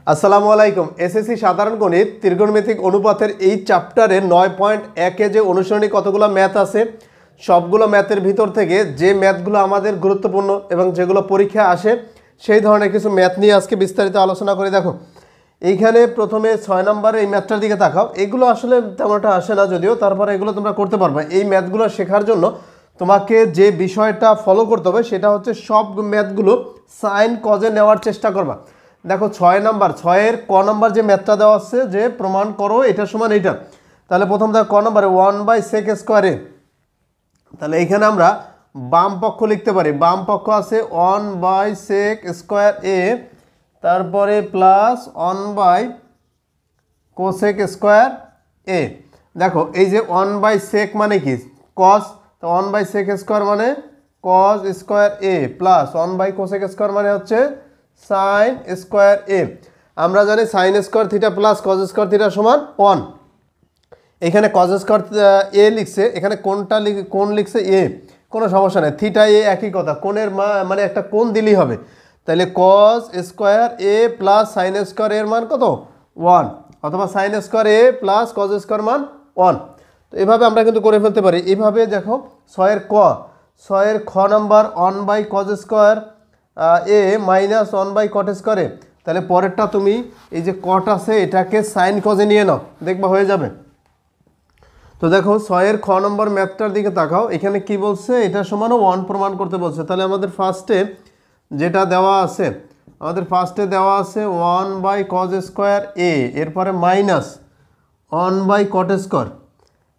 আসসালামু আলাইকুম। এসএসসি সাধারণ গণিত ত্রিকোণমিতিক অনুপাতের এই চ্যাপ্টারে 9.1 যে অনুসরণী কতগুলো ম্যাথ আছে সবগুলো ম্যাথের ভিতর থেকে যে ম্যাথগুলো আমাদের গুরুত্বপূর্ণ এবং যেগুলো পরীক্ষায় আসে সেই ধরনের কিছু ম্যাথ নিয়ে আজকে বিস্তারিত আলোচনা করে। দেখো এইখানে প্রথমে 6 নম্বরে এই ম্যাথটার দিকে তাকাও। এগুলো আসলে তেমন একটা আসে না, যদিও তারপরে এগুলো তোমরা করতে পারবে। এই ম্যাথগুলো শেখার জন্য তোমাকে যে বিষয়টা ফলো করতে হবে সেটা হচ্ছে সব ম্যাথগুলো সাইন কজে নেওয়ার চেষ্টা করবা। দেখো 6 নাম্বার 6-এর ক নাম্বার যে ম্যাথটা দেওয়া আছে যে প্রমাণ করো এটা সমান এইটা, তাহলে প্রথম দেখো ক নাম্বারে 1/sec²a। তাহলে এইখানে আমরা বাম পক্ষ লিখতে পারি, বাম পক্ষ আছে 1/sec²a, তারপরে প্লাস 1/cosec²a। দেখো এই যে 1/sec মানে কি cos, তো 1/sec² মানে cos²a প্লাস 1/cosec² মানে হচ্ছে sin²a। আমরা জানি sin²θ প্লাস cos²θ সমান 1। এখানে cos²a লিখছে, এখানে কোণ লিখছে a, কোনো সমস্যা নেই, থিটা এ একই কথা, কোণের মানে একটা কোণ দিলেই হবে। তাহলে cos²a প্লাস sin² এর মান কত 1, অথবা sin² প্লাস cos² মান 1। তো এভাবে আমরা কিন্তু করে ফেলতে পারি। এইভাবে দেখো 6-এর খ number 1/cos² a minus 1/cot²a। তাহলে পরেরটা তুমি এই যে কট আছে এটাকে সাইন কজে নিয়ে নাও, দেখবা হয়ে যাবে। তো দেখো 6-এর খ নম্বর ম্যাথটার দিকে তাকাও, এখানে কি বলছে এটা সমানও 1 প্রমাণ করতে বলছে। তাহলে আমাদের ফার্স্টে যেটা দেওয়া আছে, আমাদের ফার্স্টে দেওয়া আছে 1/cos²a, এরপরে মাইনাস 1/cot²।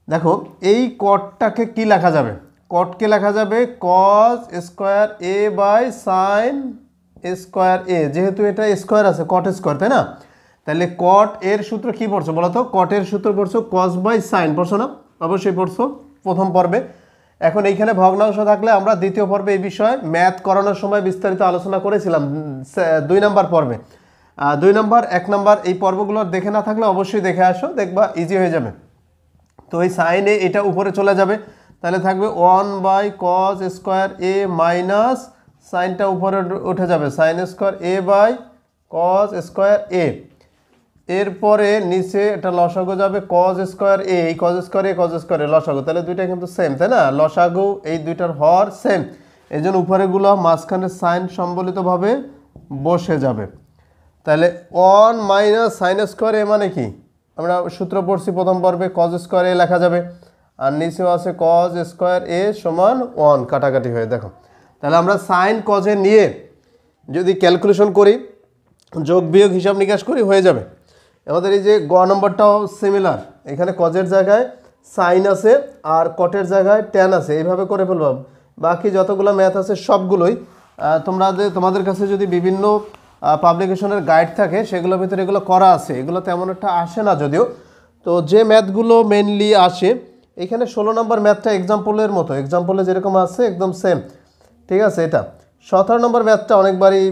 দেখো এই কটটাকে কি লেখা যাবে, কটকে লেখা যাবে cos²a/sin²a, যেহেতু এটা স্কোয়ার আছে cot², তাই না? তাহলে কট এর সূত্র কি পড়ছো বলো তো? কটের সূত্র পড়ছো cos/sin, পড়ছো না? অবশ্যই পড়ছো প্রথম পর্বে। এখন এইখানে ভগ্নাংশ থাকলে আমরা দ্বিতীয় পর্বে এই বিষয়ে ম্যাথ করানোর সময় বিস্তারিত আলোচনা করেছিলাম 2 নম্বর পর্বে। 2 নম্বর 1 নম্বর এই পর্বগুলো দেখে না থাকলে অবশ্যই দেখে আসো, দেখবা ইজি হয়ে যাবে। তো এই সাইনে এটা উপরে চলে যাবে, তাহলে থাকবে 1/cos²a মাইনাস সাইনটা উপরে উঠে যাবে sin²a/cos²a। এরপরে নিচে এটা লসাগু যাবে cos²a, এই cos²a লসাগু, তাহলে দুইটা কিন্তু সেম, তাই না? লসাগু এই দুইটার হর সেম, এই জন্য উপরেগুলো মাঝখানে সাইন সম্বলিতভাবে বসে যাবে। তাহলে 1 মাইনাস sin² মানে কি আমরা সূত্র পড়ছি প্রথম পর্বে, cos² লেখা যাবে, আর নিচেও আছে cos² সমান 1 কাটাকাটি হয়ে। দেখো তাহলে আমরা সাইন কজে নিয়ে যদি ক্যালকুলেশন করি, যোগ বিয়োগ হিসাব নিকাশ করি, হয়ে যাবে। আমাদের এই যে গ নম্বরটাও সিমিলার, এখানে কজের জায়গায় সাইন আছে আর কটের জায়গায় ট্যান আছে, এইভাবে করে ফেলব। বাকি যতগুলো ম্যাথ আছে সবগুলোই তোমাদের কাছে যদি বিভিন্ন পাবলিকেশনের গাইড থাকে সেগুলোর ভিতরে এগুলো করা আছে, এগুলো তেমন একটা আসে না যদিও। তো যে ম্যাথগুলো মেনলি আসে এখানে 16 নম্বর ম্যাথটা এক্সাম্পলের মতো, এক্সাম্পলে যেরকম আছে একদম সেম, ঠিক আছে। এটা 17 নম্বর ম্যাথটা অনেকবারই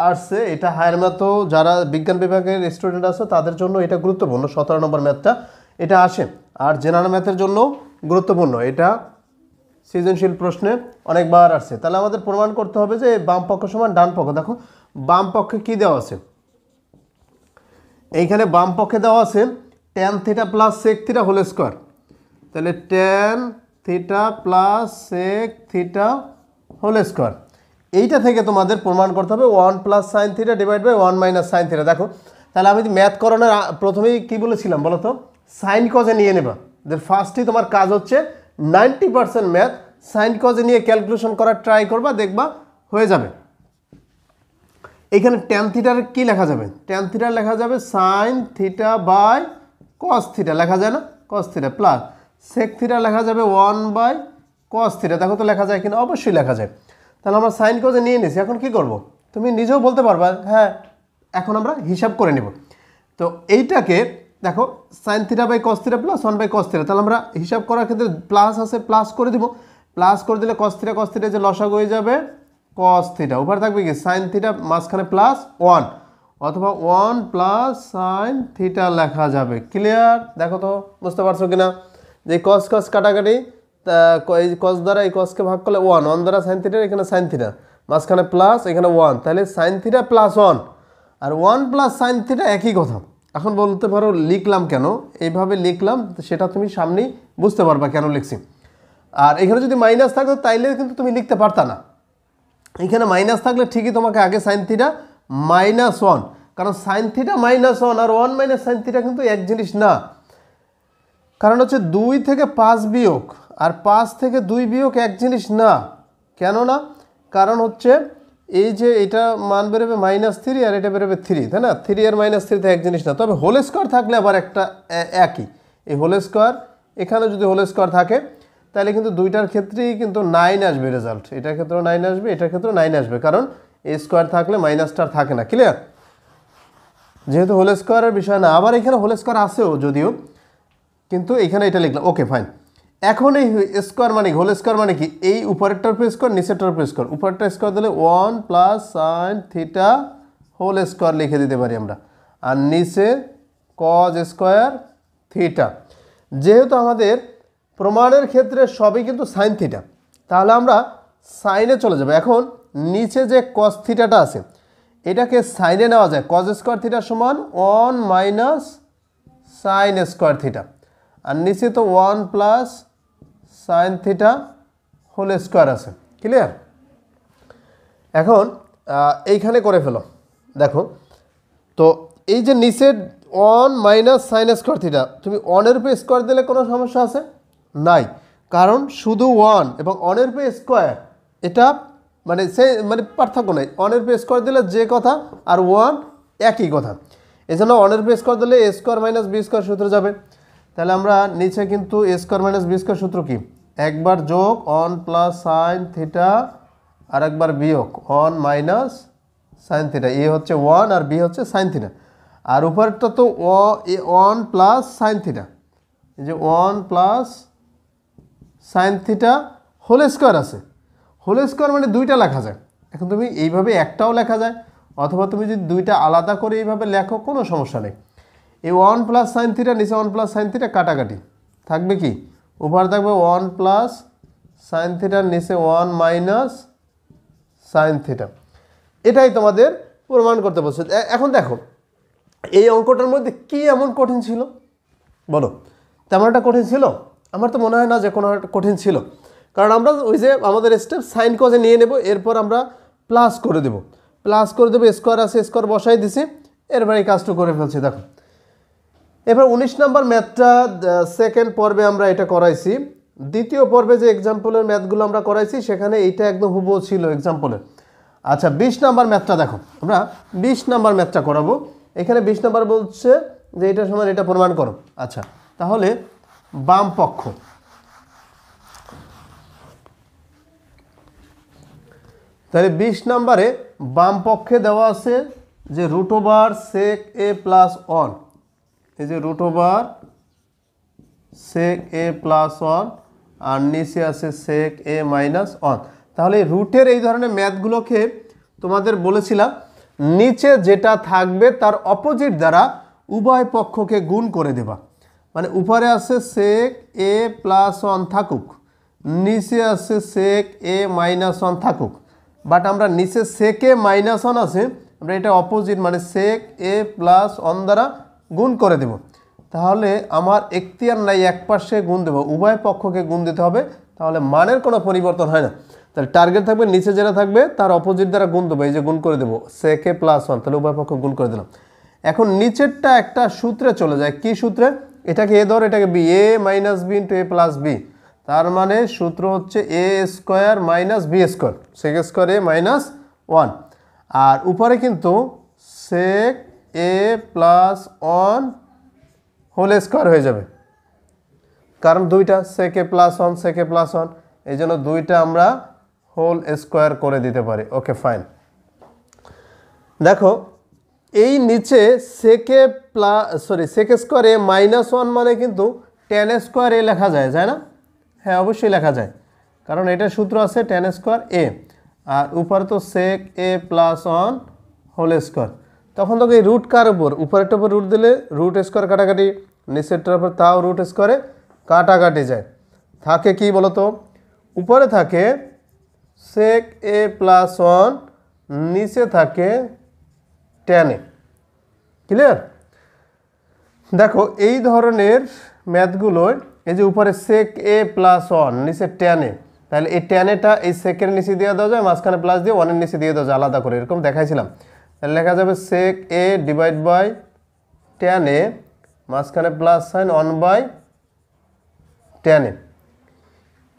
আসছে, এটা হায়ার ম্যাথও যারা বিজ্ঞান বিভাগের স্টুডেন্ট আছে তাদের জন্য এটা গুরুত্বপূর্ণ। 17 নম্বর ম্যাথটা এটা আসে, আর জেনারেল ম্যাথের জন্য গুরুত্বপূর্ণ, এটা সৃজনশীল প্রশ্নে অনেকবার আসছে। তাহলে আমাদের প্রমাণ করতে হবে যে বাম পক্ষ সমান ডান পক্ষ। দেখো বাম পক্ষে কি দেওয়া আছে, এইখানে বাম পক্ষে দেওয়া আছে tan θ plus sec θ whole square. তাহলে tan θ plus sec θ whole square, এইটা থেকে তোমাদের প্রমাণ করতে হবে 1 plus sin θ divide by 1 minus sin θ। দেখো তাহলে আমি ম্যাথ করানোর প্রথমেই কি বলেছিলাম বলো তো, সাইন কজে নিয়ে নেবা। ফার্স্টই তোমার কাজ হচ্ছে 90% ম্যাথ সাইন কজে নিয়ে ক্যালকুলেশন করার ট্রাই করবা, দেখবা হয়ে যাবে। এখানে tan θ কি লেখা যাবে, tan θ লেখা যাবে sin θ বাই cos θ, লেখা যায় না cos θ, প্লাস sec θ লেখা যাবে 1/cos θ। দেখো তো লেখা যায় কিনা, অবশ্যই লেখা যায়। তাহলে আমরা সাইন কজে নিয়ে নিছি, এখন কি করব তুমি নিজেও বলতে পারবা, হ্যাঁ এখন আমরা হিসাব করে নেব। তো এইটাকে দেখো sin θ by cos θ plus 1/cos θ, তাহলে আমরা হিসাব করার ক্ষেত্রে প্লাস আছে প্লাস করে দিব, প্লাস করে দিলে cos θ যে লসাগু হয়ে যাবে cos θ, উপরে থাকবে কি sin θ মাঝখানে প্লাস 1, অথবা 1 প্লাস sin θ লেখা যাবে। ক্লিয়ার? দেখো তো বুঝতে পারছো কিনা যে cos কাটাকাটি, এই cos দ্বারা এই cosকে ভাগ করলে 1 দ্বারা sin θ, এখানে sin θ মাঝখানে প্লাস এখানে 1, তাহলে sin θ প্লাস 1 আর 1 প্লাস সাইন থিটা একই কথা। এখন বলতে পারো লিখলাম কেন, এইভাবে লিখলাম সেটা তুমি সামনেই বুঝতে পারবা কেন লিখছি। আর এখানে যদি মাইনাস থাকতো তাইলে কিন্তু তুমি লিখতে পারতা না। এখানে মাইনাস থাকলে ঠিকই তোমাকে আগে সাইন থিটা -1, কারণ সাইন থিটা -1 আর 1 মাইনাস সাইন থিটা কিন্তু এক জিনিস না। কারণ হচ্ছে 2 থেকে 5 বিয়োগ আর 5 থেকে 2 বিয়োগ এক জিনিস না। কেন না? কারণ হচ্ছে এই যে এটা মান বেরোবে -3 আর এটা বেরোবে 3, তাই না? 3 আর -3 তো এক জিনিস না। তবে হোল স্কোয়ার থাকলে আবার একটা একই, এই হোল স্কোয়ার এখানে যদি হোল স্কোয়ার থাকে তাহলে কিন্তু দুইটার ক্ষেত্রেই কিন্তু 9 আসবে রেজাল্ট। এটার ক্ষেত্রেও 9 আসবে, এটার ক্ষেত্রেও 9 আসবে, কারণ এ স্কোয়ার থাকলে মাইনাসটা থাকে না। ক্লিয়ার? যেহেতু হোল স্কোয়ারের বিষয় না, আবার এখানে হোল স্কোয়ার আসেও যদিও, কিন্তু এখানে এটা লিখলাম। Okay fine. এখন এই স্কোয়ার মানে হোল স্কোয়ার মানে কি? এই উপরেরটার উপর স্কোয়ার, নিচেরটার উপর স্কোয়ার। উপরেরটা স্কোয়ার দিলে 1 plus sine theta whole square লিখে দিতে পারি আমরা, আর নিচে কজ স্কোয়ার থিটা। যেহেতু আমাদের প্রমাণের ক্ষেত্রে সবই কিন্তু সাইন থিটা, তাহলে আমরা সাইনে চলে যাব। এখন নিচে যে কজ থিটাটা আছে এটাকে সাইনে নেওয়া যায়। কজ স্কোয়ার থিটা সমান 1 মাইনাস সাইন স্কোয়ার থিটা, আর নিচে তো 1 plus sine theta whole square আছে। ক্লিয়ার? এখন এইখানে করে ফেলো। দেখো তো এই যে নিচের 1 মাইনাস সাইন স্কোয়ার থিটা, তুমি 1-এর উপরে স্কোয়ার দিলে কোনো সমস্যা আছে? নাই, কারণ শুধু 1 এবং 1-এর উপরে স্কোয়ার এটা মানে পার্থক্য নেই। 1-এর উপরে স্কোয়ার দিলে যে কথা আর 1 একই কথা। এই জন্য 1-এর উপরে স্কোয়ার দিলে a square minus B square সূত্রে যাবে। তাহলে আমরা নিচে কিন্তু a square minus B square সূত্র কি? একবার যোগ 1 প্লাস সাইন থিটা আর একবার বিয়োগ 1 মাইনাস সাইন থিটা। এ হচ্ছে 1 আর বি হচ্ছে সাইন থিটা, আর উপরেরটা তো 1 প্লাস সাইন থিটা। এই যে 1 plus sine theta whole square আছে। হোল স্কোয়ার মানে দুইটা লেখা যায়। এখন তুমি এইভাবে একটাও লেখা যায়, অথবা তুমি যদি দুইটা আলাদা করে এইভাবে লেখো কোনো সমস্যা নেই। এই 1 প্লাস সাইন থিটা নিচে 1 প্লাস সাইন থিটা কাটাকাটি থাকবে, কি উপরে থাকবে 1 প্লাস সাইন থিটার নিচে 1 মাইনাস সাইন থিটা। এটাই তোমাদের প্রমাণ করতে বলছে। এখন দেখো এই অঙ্কটার মধ্যে কি এমন কঠিন ছিল বলো? তেমন একটা কঠিন ছিল? আমার তো মনে হয় না যে কোনো একটা কঠিন ছিল, কারণ আমরা ওই যে আমাদের স্টেপ সাইন কজে নিয়ে নেব, এরপর আমরা প্লাস করে দেব স্কোয়ার আছে, স্কোয়ার বসাই দিছি, এরপর এই কাজটা করে ফেলছি। দেখো এবার 19 নম্বর ম্যাথটা সেকেন্ড পর্বে আমরা এটা করাইছি। দ্বিতীয় পর্বে যে এক্সাম্পলের ম্যাথগুলো আমরা করাইছি সেখানে এইটা একদম হুবহু ছিল এক্সাম্পলের। আচ্ছা 20 নম্বর ম্যাথটা দেখো, আমরা 20 নম্বর ম্যাথটা করাবো। এখানে 20 নম্বর বলছে যে এটা সমান এটা প্রমাণ করো। আচ্ছা তাহলে বাম পক্ষ, তাহলে 20 নম্বরে বাম পক্ষে দেওয়া আছে যে root over sec A plus 1, এই যে root over sec A plus 1 আর নিচে আছে সেক এ মাইনাস 1। তাহলে রুটের এই ধরনের ম্যাথগুলোকে তোমাদের বলেছিলাম নিচে যেটা থাকবে তার অপোজিট দ্বারা উভয় পক্ষকে গুণ করে দেবা। মানে উপরে আছে সেক এ প্লাস 1 থাকুক, নিচে আছে সেক এ মাইনাস 1 থাকুক, বাট আমরা নিচে সেক এ মাইনাস 1 আছে, আমরা এটা অপোজিট মানে সেক এ প্লাস 1 দ্বারা গুণ করে দেব। তাহলে আমার এখতিয়ার নাই এক পাশে গুণ দেবো, উভয় পক্ষকে গুণ দিতে হবে, তাহলে মানের কোনো পরিবর্তন হয় না। তাহলে টার্গেট থাকবে নিচে যেটা থাকবে তার অপোজিট দ্বারা গুণ দেবো, এই যে গুণ করে দেবো সেক এ প্লাস 1, তাহলে উভয় পক্ষ গুণ করে দিলাম। এখন নিচেরটা একটা সূত্রে চলে যায়, কি সূত্রে? এটাকে এ ধর, এটাকে B, A minus B into A plus B, তার মানে সূত্র হচ্ছে A square minus B square, sec square A minus 1, আর উপরে কিন্তু sec A plus 1 whole square হয়ে যাবে, কারণ দুইটা সেক A plus 1 sec A plus 1, এই জন্য দুইটা আমরা হোল স্কোয়ার করে দিতে পারি। Okay fine. দেখো এই নিচে সেকে সেক স্কোয়ার এ মাইনাস 1 মানে কিন্তু টেন স্কোয়ার এ লেখা যায়, যায় না? হ্যাঁ অবশ্যই লেখা যায়, কারণ এটা সূত্র আছে টেন স্কোয়ার এ, আর উপরে তো সেক এ প্লাস 1 হোল স্কোয়ার। তখন তোকে এই রুট কার উপর? উপরেরটার উপর রুট দিলে রুট স্কোয়ার কাটাকাটি, নিচেরটার উপর তাও রুট স্কোয়ারে কাটাকাটি যায়, থাকে কি বলতো? উপরে থাকে সেক এ প্লাস 1, নিচে থাকে টেন এ। ক্লিয়ার? দেখো এই ধরনের ম্যাথগুলোয় এই যে উপরে sec a + 1 নিচে tan a, তাহলে এই tan এটা এই sec এর নিচে দিয়ে দেওয়া যায়, মাঝখানে প্লাস দিয়ে 1 এর নিচে দিয়ে দেওয়া যায় আলাদা করে, এরকম দেখাইছিলাম। তাহলে লেখা যাবে sec a / tan a, মাঝখানে প্লাস সাইন 1/tan a।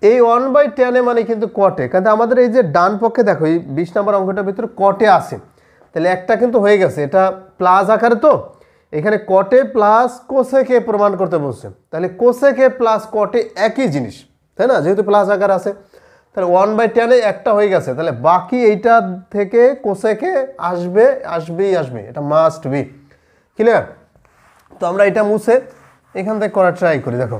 এই 1/tan a মানে কিন্তু cot a, কিন্তু আমাদের এই যে ডান পক্ষে দেখো এই 20 নম্বর অঙ্কটার ভিতরে cot a আছে, তাহলে একটা কিন্তু হয়ে গেছে, এটা প্লাস আকারে, তো এখানে cot a plus cosec a প্রমাণ করতে বলছে, তাহলে cosec a plus cot a একই জিনিস, তাই না, যেহেতু প্লাস আকার আছে। তাহলে 1/tan a একটা হয়ে গেছে, তাহলে বাকি এইটা থেকে cosec a আসবে, এটা মাস্ট বি। ক্লিয়ার? তো আমরা এটা মুছে এখান থেকে করার ট্রাই করি। দেখো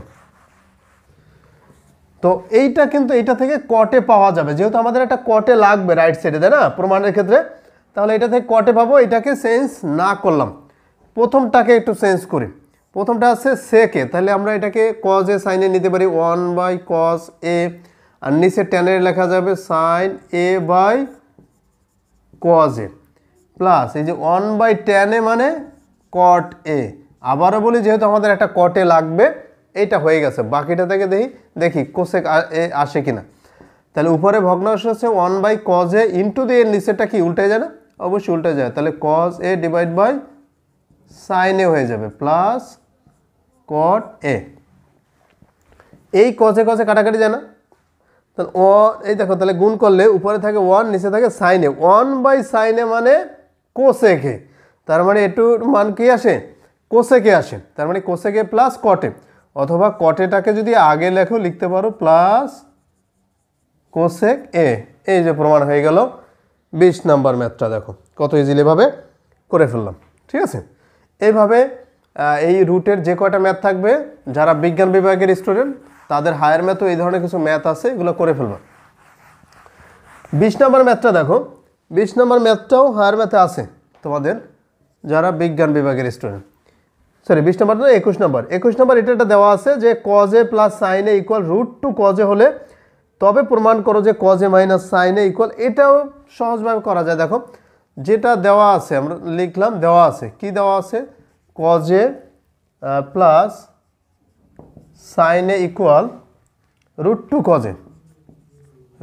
তো এইটা কিন্তু এইটা থেকে cot a পাওয়া যাবে, যেহেতু আমাদের একটা cot a লাগবে রাইট সাইডে, তাই না, প্রমাণের ক্ষেত্রে, তাহলে এটা থেকে cot a পাবো। এটাকে চেঞ্জ না করলাম, প্রথমটাকে একটু চেঞ্জ করি। প্রথমটা আছে sec a, তাহলে আমরা এটাকে cos a sin a নিতে পারি 1/cos a, আর নিচে tan এর লেখা যাবে sin a/cos a, প্লাস এই যে 1/tan a মানে cot a। আবারও বলি, যেহেতু আমাদের একটা cot a লাগবে, এইটা হয়ে গেছে, বাকিটা থেকে দেখি cosec a আসে কিনা। তাহলে উপরে ভগ্নাংশ হচ্ছে 1/cos a ইন্টু দিয়ে নিচেটা কি উল্টে যায় না? অবশ্যই উল্টে যায়, তাহলে cos a / sin a হয়ে যাবে প্লাস cot a। এই cos a কাটাকাটি যায় না, তাহলে এই দেখো, তাহলে গুণ করলে উপরে থাকে 1, নিচে থাকে sin a, 1/sin a মানে cosec a, তার মানে এটুর মান কি আসে? cosec a আসে, তার মানে cosec a plus cot a, অথবা cot a টাকে যদি আগে লেখো লিখতে পারো প্লাস cosec a। এই যে প্রমাণ হয়ে গেল 20 নাম্বার ম্যাথটা, দেখো কত ইজিলি ভাবে করে ফেললাম। ঠিক আছে, এইভাবে এই রুটের যে কয়টা ম্যাথ থাকবে, যারা বিজ্ঞান বিভাগের স্টুডেন্ট তাদের হায়ার ম্যাথও এই ধরনের কিছু ম্যাথ আছে, এগুলো করে ফেলবা। 20 নম্বর ম্যাথটা দেখো, 20 নম্বর ম্যাথটাও হায়ার ম্যাথে আছে তোমাদের যারা বিজ্ঞান বিভাগের স্টুডেন্ট। সরি 20 নম্বর না, 21 নম্বর। 21 নম্বর এটা দেওয়া আছে যে cos a plus sin a equal √2 cos a হলে তবে প্রমাণ করো যে cos a minus sin a equal. এটাও সহজভাবে করা যায়। দেখো যেটা দেওয়া আছে আমরা লিখলাম, দেওয়া আছে কি দেওয়া আছে, cos a plus sin a equal √2 cos a,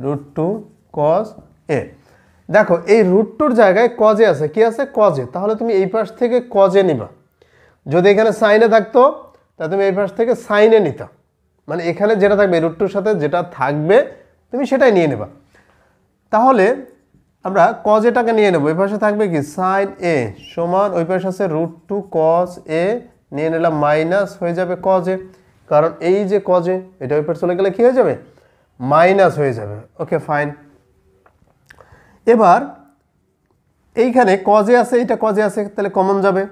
√2 cos a। দেখো এই √2 জায়গায় cos a আছে, কি আছে cos a, তাহলে তুমি এই পাশ থেকে cos a নিবা। যদি এখানে sin a থাকতো তাহলে তুমি এই পাশ থেকে sin a নিতা, মানে এখানে যেটা থাকবে √2 সাথে যেটা থাকবে তুমি সেটাই নিয়ে নেবা। তাহলে আমরা cos a টাকে নিয়ে নেব, এই পাশে থাকবে কি sin a সমান, ওই পাশে আছে √2 cos a, নিয়ে নিলাম মাইনাস হয়ে যাবে cos a, কারণ এই যে cos a এটা ওই পাশে চলে গেলে কি হয়ে যাবে, মাইনাস হয়ে যাবে। Okay fine. এবার এইখানে cos a আছে, এইটা cos a আছে, তাহলে কমন যাবে,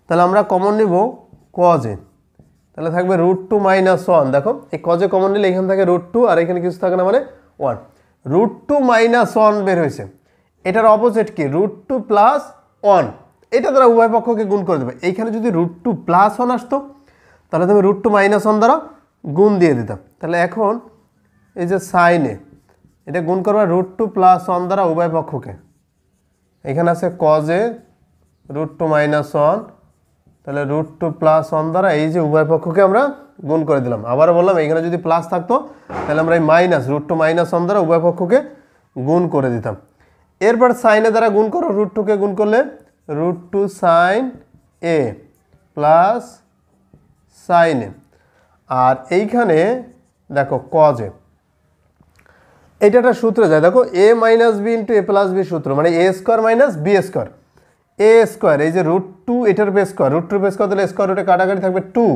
তাহলে আমরা কমন নিব cos a, তাহলে থাকবে √2 - 1। দেখো এই cos a কমন নিলে এখান থেকে √2 আর এখানে কিছু থাকে না, মানে 1, √2 - 1 বের হয়েছে। এটার অপোজিট কি √2 + 1, এটা দ্বারা উভয় পক্ষকে গুণ করে দেবে। এইখানে যদি √2 + 1 আসতো তাহলে তুমি √2 - 1 দ্বারা গুণ দিয়ে দিতাম। তাহলে এখন এই যে sin a এটা গুণ করবা √2 + 1 দ্বারা উভয় পক্ষকে, এখানে আছে cos a √2 - 1, তাহলে √2 + 1 দ্বারা এই যে উভয় পক্ষকে আমরা গুণ করে দিলাম। আবারও বললাম এখানে যদি প্লাস থাকতো তাহলে আমরা এই মাইনাস √2 - 1 দ্বারা উভয় পক্ষকে গুণ করে দিতাম। এরপর sin a দ্বারা গুণ করো, √2 কে গুণ করলে √2 sin a plus sin a, আর এইখানে দেখো cos a, এটা একটা সূত্র যায়, দেখো a - b * a + b সূত্র, মানে a² - b², a², এই যে √2 এটার বেস স্কয়ার, √2 বেস স্কয়ার তাহলে স্কয়ার রুটে কাটাকাটি থাকবে 2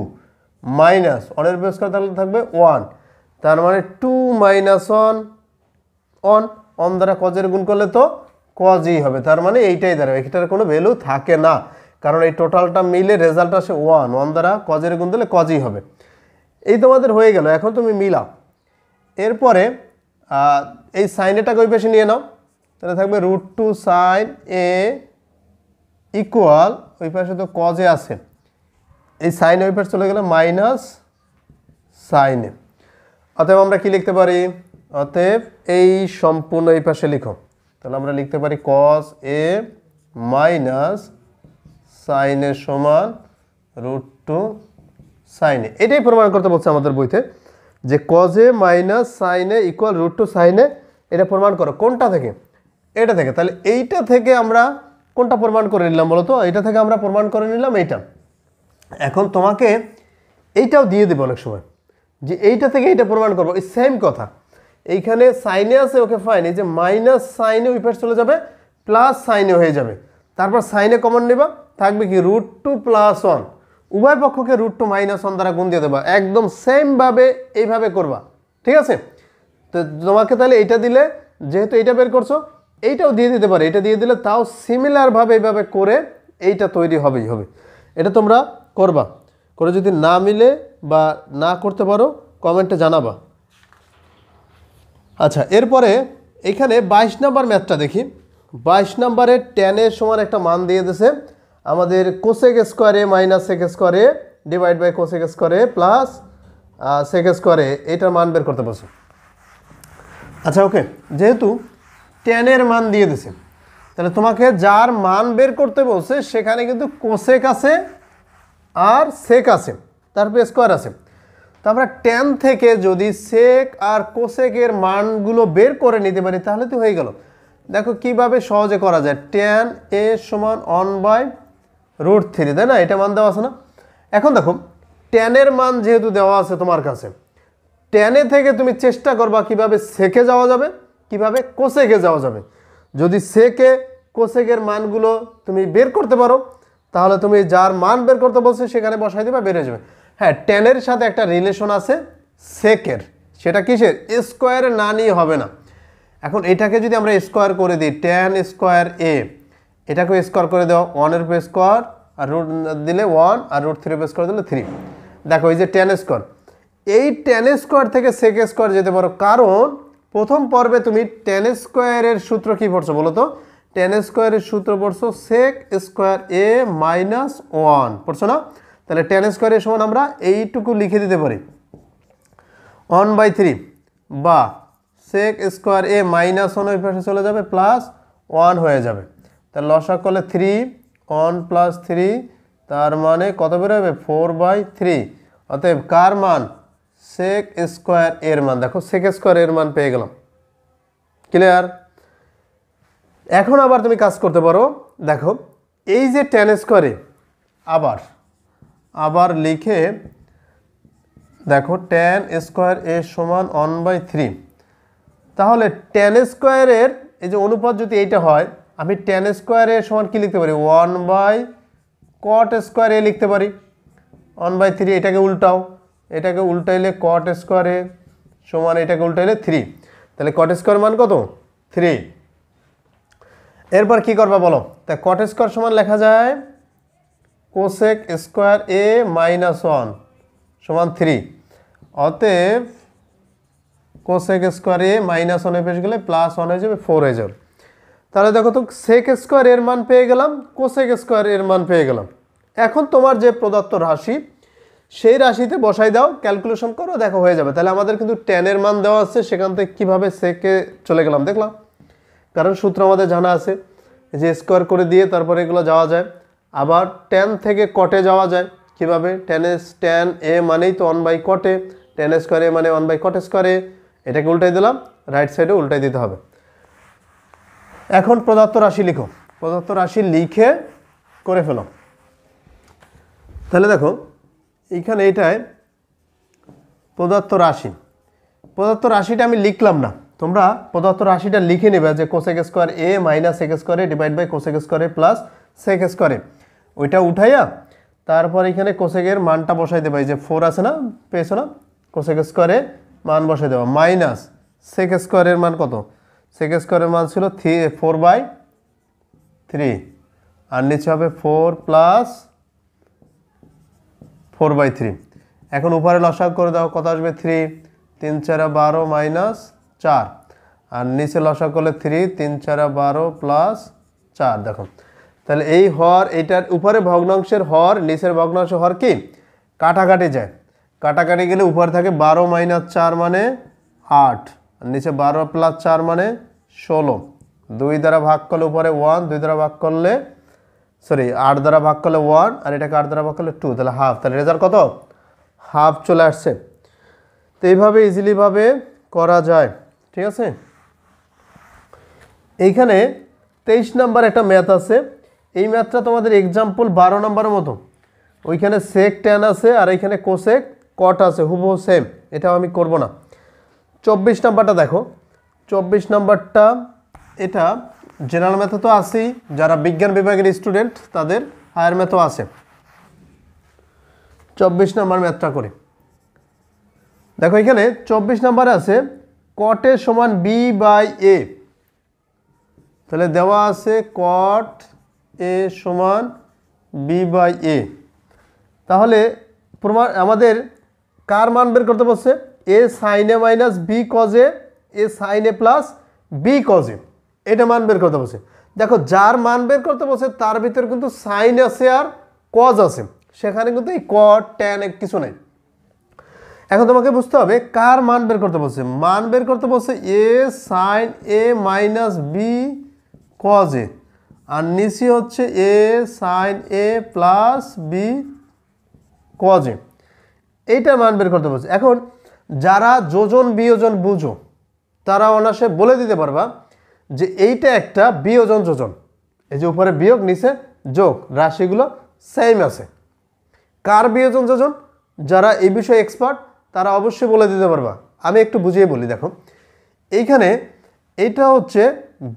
মাইনাস 1 এর বেস স্কয়ার তাহলে থাকবে 1, তার মানে 2 - 1 1 দ্বারা cos এর গুণ করলে তো cos ই হবে, তার মানে এইটাই দাঁড়াবে, এটার কোনো ভ্যালু থাকে না, কারণ এই টোটালটা মিলে রেজাল্ট আসে 1 দ্বারা cos এর গুণ দিলে cos ই হবে। এই তোমাদের হয়ে গেল, এখন তুমি মিলাও। এরপরে এই sin এটাকে ওই পাশে নিয়ে নাও, তাহলে থাকবে √2 sin a ইকুয়াল, ওই পাশে তো cos a আছে, এই sin ওই পাশে চলে গেলে মাইনাস sin a। অতএব আমরা কি লিখতে পারি, অতএব এই সম্পূর্ণ এই পাশে লিখো, তাহলে আমরা লিখতে পারি cos a মাইনাস সাইন এ সমান √2 সাইন এ। এটাই প্রমাণ করতে বলছে আমাদের বইতে যে cos A minus sine A equal √2 sine A. এটা প্রমাণ করো কোনটা থেকে? এটা থেকে। তাহলে এইটা থেকে আমরা কোনটা প্রমাণ করে নিলাম বলো তো? এইটা থেকে আমরা প্রমাণ করে নিলাম এইটা। এখন তোমাকে এইটাও দিয়ে দেবে অনেক সময় যে এইটা থেকে এইটা প্রমাণ করবো, এই সেম কথা। এইখানে সাইনে আছে, ওকে ফাইন। এই যে মাইনাস সাইনে ওই পাশে চলে যাবে, প্লাস সাইনে হয়ে যাবে। তারপর সাইনে কমন নেবা, থাকবে কি √2 + 1। উভয় পক্ষকে √2 - 1 দ্বারা গুণ দিয়ে দেবা। একদম সেমভাবে এইভাবে করবা, ঠিক আছে? তো তোমাকে তাহলে এইটা দিলে, যেহেতু এইটা বের করছো, এইটাও দিয়ে দিতে পারে। এটা দিয়ে দিলে তাও সিমিলারভাবে এইভাবে করে এইটা তৈরি হবেই হবে। এটা তোমরা করবা, করে যদি না মিলে বা না করতে পারো কমেন্টে জানাবা। আচ্ছা, এরপরে এখানে 22 নম্বর ম্যাথটা দেখি। 22 নম্বরে tan এর সমান একটা মান দিয়ে দিয়েছে আমাদের কোসেক স্কোয়ারে মাইনাস সেক স্কোয়ারে ডিভাইড বাই কোসেক স্কোয়ারে প্লাস সেক স্কোয়ারে, এটার মান বের করতে বলছে। আচ্ছা ওকে, যেহেতু tan এর মান দিয়ে দিছে, তাহলে তোমাকে যার মান বের করতে বলছে সেখানে কিন্তু কোসেক আছে আর সেক আছে, তারপরে স্কোয়ার আছে। তো আমরা tan থেকে যদি সেক আর কোসেকের মানগুলো বের করে নিতে পারি তাহলে তো হয়ে গেল। দেখো কিভাবে সহজে করা যায়। tan a সমান 1/√3, তাই না? এটা মান দেওয়া আছে না? এখন দেখো tan এর মান যেহেতু দেওয়া আছে তোমার কাছে, tan এ থেকে তুমি চেষ্টা করবা কিভাবে সেকে যাওয়া যাবে, কিভাবে কোসেকে যাওয়া যাবে। যদি সেকে কোসেকের মানগুলো তুমি বের করতে পারো তাহলে তুমি যার মান বের করতে বলছে সেখানে বসাই দিবা, বের হয়ে যাবে। হ্যাঁ, tan এর সাথে একটা রিলেশন আছে সেকের, সেটা কিসের? স্কোয়ারে না নিয়ে হবে না। এখন এটাকে যদি আমরা স্কোয়ার করে দিই, tan স্কোয়ার a, এটাকে স্কোয়ার করে দেওয়া 1 এর উপর স্কোয়ার আর রুট দিলে 1 আর √3 উপর স্কোয়ার দিলে 3। দেখো এই যে tan স্কোয়ার, এই tan স্কোয়ার থেকে সেক স্কোয়ার যেতে পারো, কারণ প্রথম পর্বে তুমি tan স্কোয়ারের সূত্র কি পড়ছো বলো তো? tan স্কোয়ারের সূত্র পড়ছো সেক স্কোয়ার a - 1 পড়ছো না? তাহলে tan স্কোয়ারের সমান আমরা এইটুকু লিখে দিতে পারি 1/3 বা সেক স্কোয়ার a - 1 ওই পাশে চলে যাবে, প্লাস 1 হয়ে যাবে। তাহলে লসাগু করলে 3, 1 + 3, তার মানে কত বের হবে? 4/3। অতএব কার মান? সেক স্কোয়ার এর মান। দেখো সেক স্কোয়ার এর মান পেয়ে গেলাম। ক্লিয়ার? এখন আবার তুমি কাজ করতে পারো। দেখো এই যে tan স্কোয়ারে আবার লিখে দেখো tan স্কোয়ার a সমান 1/3। তাহলে tan স্কোয়ারের এই যে অনুপাত যদি এইটা হয়, আমি tan স্কোয়ারের সমান কি লিখতে পারি? 1/cot স্কোয়ার a লিখতে পারি। 1/3, এটাকে উল্টাও, এটাকে উল্টাইলে cot স্কোয়ার a সমান, এটাকে উল্টাইলে 3। তাহলে cot স্কোয়ার মান কত? 3। এরপর কি করবা বলো? তাই cot স্কোয়ার সমান লেখা যায় কোসেক স্কোয়ার a - 1 সমান 3। অতএব কোসেক স্কোয়ার a - 1 পেয়ে গেলে প্লাস 1 হয়ে যাবে, 4 হয়ে যাবে। তাহলে দেখো তো সেক স্কোয়ার এর মান পেয়ে গেলাম, কোসেক স্কোয়ার এর মান পেয়ে গেলাম। এখন তোমার যে প্রদত্ত রাশি সেই রাশিতে বসাই দাও, ক্যালকুলেশন করো, দেখো হয়ে যাবে। তাহলে আমাদের কিন্তু tan এর মান দেওয়া আছে, সেখান থেকে কীভাবে সেকে চলে গেলাম দেখলাম, কারণ সূত্র আমাদের জানা আছে যে স্কোয়ার করে দিয়ে তারপরে এগুলো যাওয়া যায়। আবার tan থেকে কটে যাওয়া যায় কীভাবে? tan a মানেই তো 1/cot a, tan square a মানে 1/cot স্কোয়ার a। এটাকে উল্টাই দিলাম, রাইট সাইডে উল্টাই দিতে হবে। এখন প্রদত্ত রাশি লিখো, প্রদত্ত রাশি লিখে করে ফেলো। তাহলে দেখো এইখানে এটাই প্রদত্ত রাশিটা আমি লিখলাম না, তোমরা প্রদত্ত রাশিটা লিখে নেবে যে cosec square a - sec square a divide by cosec square a plus sec square a, ওইটা উঠাইয়া তারপর এখানে কোসেকের মানটা বসাই দেবা। এই যে 4 আছে না, পেয়েছো না? কোসেক স্কোয়ার a মান বসাই দেওয়া, মাইনাস সেক স্কোয়ারের মান কত? সেক স্কোয়ারের মান ছিল 4/3, আর নিচে হবে 4 + 4/3। এখন উপরে লসাগু করে দাও, কত আসবে? 3, 3 × 4 = 12 - 4, আর নিচে লসাগু করলে 3, 3 × 4 = 12 + 4। দেখো তাহলে এই হর, এইটার উপরে ভগ্নাংশের হর, নিচের ভগ্নাংশের হর কি কাটাকাটি যায়, কাটাকাটি গেলে উপরে থাকে 12 - 4 মানে 8, আর নিচে 12 + 4 মানে 16। 2 দ্বারা ভাগ করলে উপরে 1, 2 দ্বারা ভাগ করলে সরি 8 দ্বারা ভাগ করলে 1 আর এটাকে 8 দ্বারা ভাগ করলে 2, তাহলে হাফ। তাহলে রেজাল্ট কত? হাফ চলে আসছে। তো এইভাবে ইজিলিভাবে করা যায়, ঠিক আছে। এইখানে 23 নাম্বার একটা ম্যাথ আছে। এই ম্যাথটা তোমাদের এক্সাম্পল 12 নাম্বারের মতো। ওইখানে সেক ট্যান আছে আর এইখানে কোসেক কট আছে, হুবহু সেম। এটাও আমি করব না। 24 নাম্বারটা দেখো। 24 নাম্বারটা এটা জেনারেল ম্যাথে তো আছেই, যারা বিজ্ঞান বিভাগের স্টুডেন্ট তাদের হায়ার ম্যাথও আছে। 24 নাম্বার ম্যাথটা করি। দেখো এখানে 24 নাম্বারে আছে কট এ সমান বি বাই এ। তাহলে দেওয়া আছে কট এ সমান বি বাই এ। তাহলে আমাদের কার মান বের করতে বলছে? A sine A minus B cos A, A sine A plus B cos A, এটা মান বের করতে বলছে। দেখো যার মান বের করতে বলছে তার ভিতরে কিন্তু সাইন আছে আর কজ আছে, সেখানে কিন্তু এই কট ট্যান কিছু নাই। এখন তোমাকে বুঝতে হবে কার মান বের করতে বলছে। মান বের করতে বলছে A sine A minus B cos A, আর নিচে হচ্ছে A sine A plus B cos A, এইটা মান বের করতে বলছে। এখন যারা যোজন বিয়োজন বুঝো তারা অনায়াসে বলে দিতে পারবা যে এইটা একটা বিয়োজন যোজন। এই যে উপরে বিয়োগ নিচে যোগ, রাশিগুলো সেম আছে। কার বিয়োজন যোজন? যারা এই বিষয়ে এক্সপার্ট তারা অবশ্যই বলে দিতে পারবা। আমি একটু বুঝিয়ে বলি। দেখো এইখানে এইটা হচ্ছে